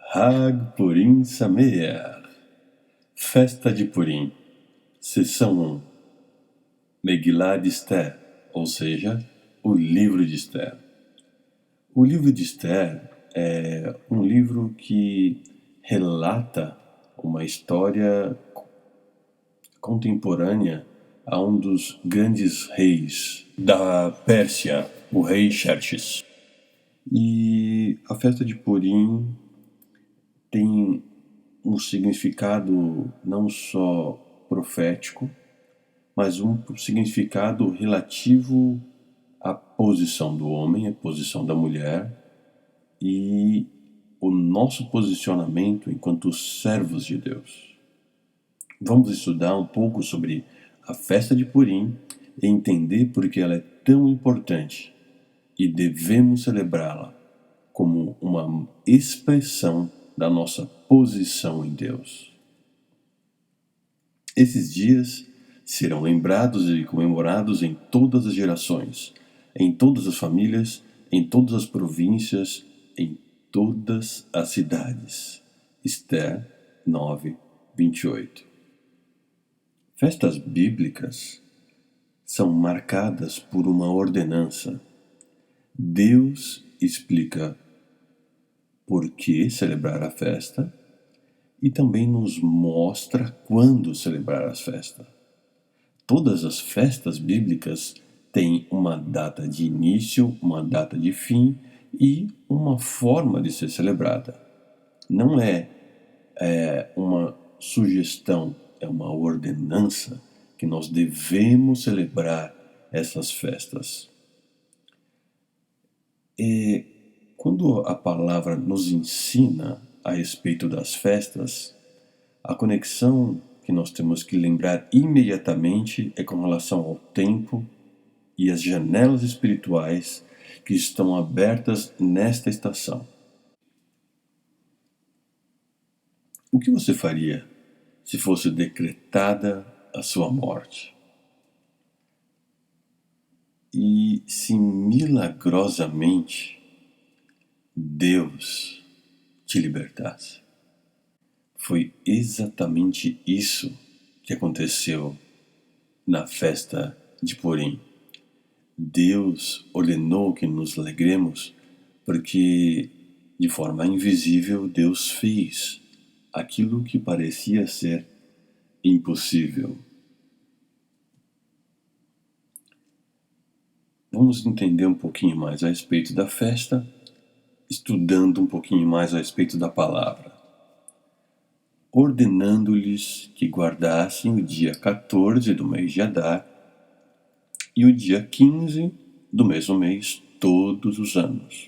Hag Purim Sameach, Festa de Purim, Seção 1, Megillah de Esther, ou seja, o livro de Esther. O livro de Esther é um livro que relata uma história contemporânea a um dos grandes reis da Pérsia, o rei Xerxes. E a festa de Purim tem um significado não só profético, mas um significado relativo à posição do homem, à posição da mulher e o nosso posicionamento enquanto servos de Deus. Vamos estudar um pouco sobre a festa de Purim e entender por que ela é tão importante e devemos celebrá-la como uma expressão da nossa posição em Deus. Esses dias serão lembrados e comemorados em todas as gerações, em todas as famílias, em todas as províncias, em todas as cidades. Esther 9, 28. Festas bíblicas são marcadas por uma ordenança. Deus explica por que celebrar a festa e também nos mostra quando celebrar as festas. Todas as festas bíblicas têm uma data de início, uma data de fim e uma forma de ser celebrada. Não é uma sugestão, é uma ordenança que nós devemos celebrar essas festas. E quando a palavra nos ensina a respeito das festas, a conexão que nós temos que lembrar imediatamente é com relação ao tempo e as janelas espirituais que estão abertas nesta estação. O que você faria se fosse decretada a sua morte? E se milagrosamente Deus te libertasse? Foi exatamente isso que aconteceu na festa de Purim. Deus ordenou que nos alegremos porque, de forma invisível, Deus fez aquilo que parecia ser impossível. Vamos entender um pouquinho mais a respeito da festa, estudando um pouquinho mais a respeito da palavra. Ordenando-lhes que guardassem o dia 14 do mês de Adar e o dia 15 do mesmo mês todos os anos,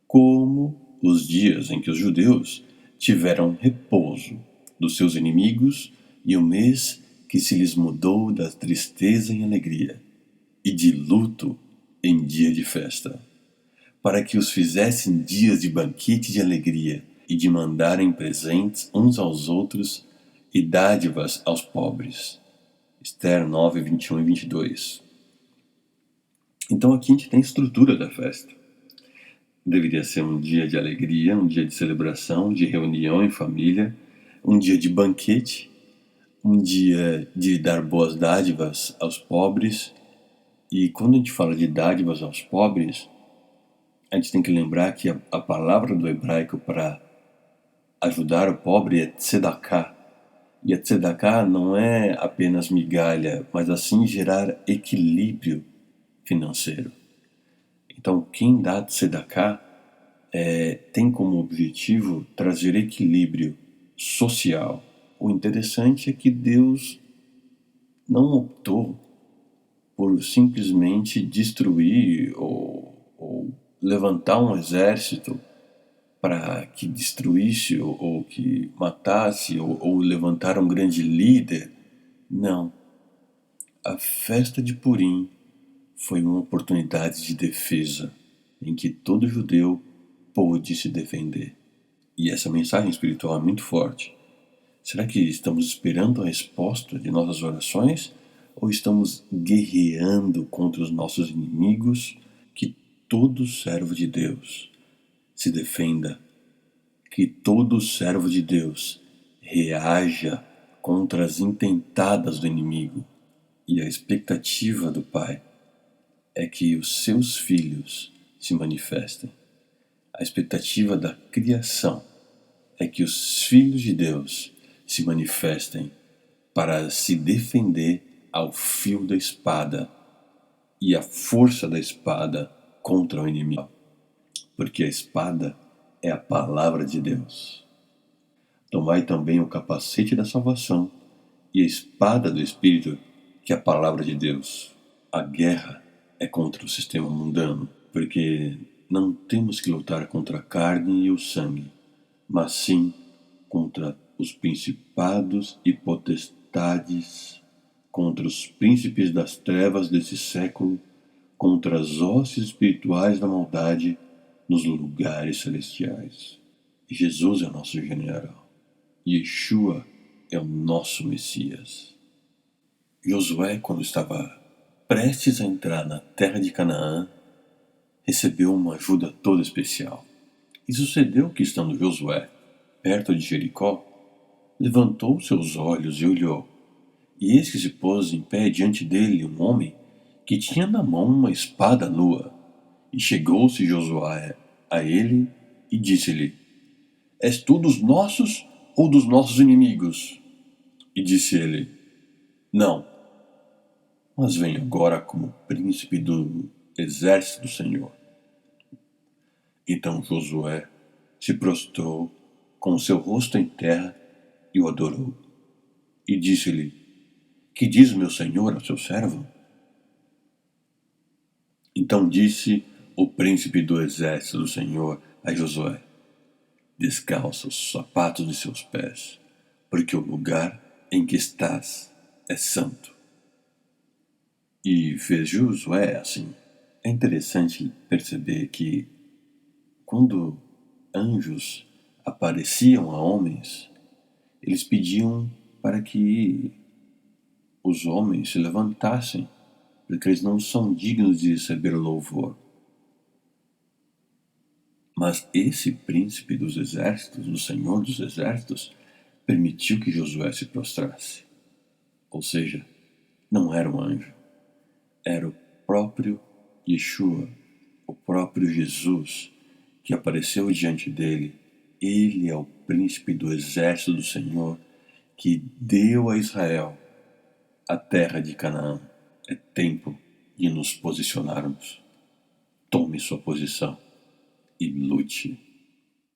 como os dias em que os judeus tiveram repouso dos seus inimigos e o mês que se lhes mudou da tristeza em alegria e de luto em dia de festa, para que os fizessem dias de banquete de alegria e de mandarem presentes uns aos outros e dádivas aos pobres. Esther 9, 21 e 22. Então aqui a gente tem a estrutura da festa. Deveria ser um dia de alegria, um dia de celebração, de reunião em família, um dia de banquete, um dia de dar boas dádivas aos pobres. E quando a gente fala de dádivas aos pobres, a gente tem que lembrar que a palavra do hebraico para ajudar o pobre é tzedakah. E a tzedakah não é apenas migalha, mas assim gerar equilíbrio financeiro. Então, quem dá tzedakah tem como objetivo trazer equilíbrio social. O interessante é que Deus não optou por simplesmente destruir ou levantar um exército para que destruísse ou que matasse ou levantar um grande líder. Não. A festa de Purim foi uma oportunidade de defesa em que todo judeu pôde se defender. E essa mensagem espiritual é muito forte. Será que estamos esperando a resposta de nossas orações ou estamos guerreando contra os nossos inimigos? Que todo servo de Deus se defenda, que todo servo de Deus reaja contra as intentadas do inimigo, e a expectativa do Pai é que os seus filhos se manifestem. A expectativa da criação é que os filhos de Deus se manifestem para se defender ao fio da espada e a força da espada contra o inimigo, porque a espada é a palavra de Deus. Tomai também o capacete da salvação e a espada do Espírito, que é a palavra de Deus. A guerra é contra o sistema mundano, porque não temos que lutar contra a carne e o sangue, mas sim contra os principados e potestades, contra os príncipes das trevas desse século, contra as hostes espirituais da maldade nos lugares celestiais. Jesus é o nosso general. Yeshua é o nosso Messias. Josué, quando estava prestes a entrar na terra de Canaã, recebeu uma ajuda toda especial. E sucedeu que, estando Josué perto de Jericó, levantou seus olhos e olhou, e eis que se pôs em pé diante dele um homem que tinha na mão uma espada nua. E chegou-se Josué a ele e disse-lhe: És tu dos nossos ou dos nossos inimigos? E disse ele: Não, mas venho agora como príncipe do exército do Senhor. Então Josué se prostrou com o seu rosto em terra e o adorou. E disse-lhe: Que diz meu senhor ao seu servo? Então disse o príncipe do exército do Senhor a Josué: Descalça os sapatos de seus pés, porque o lugar em que estás é santo. E fez Josué assim. É interessante perceber que quando anjos apareciam a homens, eles pediam para que os homens se levantassem, porque eles não são dignos de receber louvor. Mas esse príncipe dos exércitos, o Senhor dos exércitos, permitiu que Josué se prostrasse. Ou seja, não era um anjo, era o próprio Yeshua, o próprio Jesus, que apareceu diante dele. Ele é o príncipe do exército do Senhor, que deu a Israel a terra de Canaã. É tempo de nos posicionarmos. Tome sua posição e lute.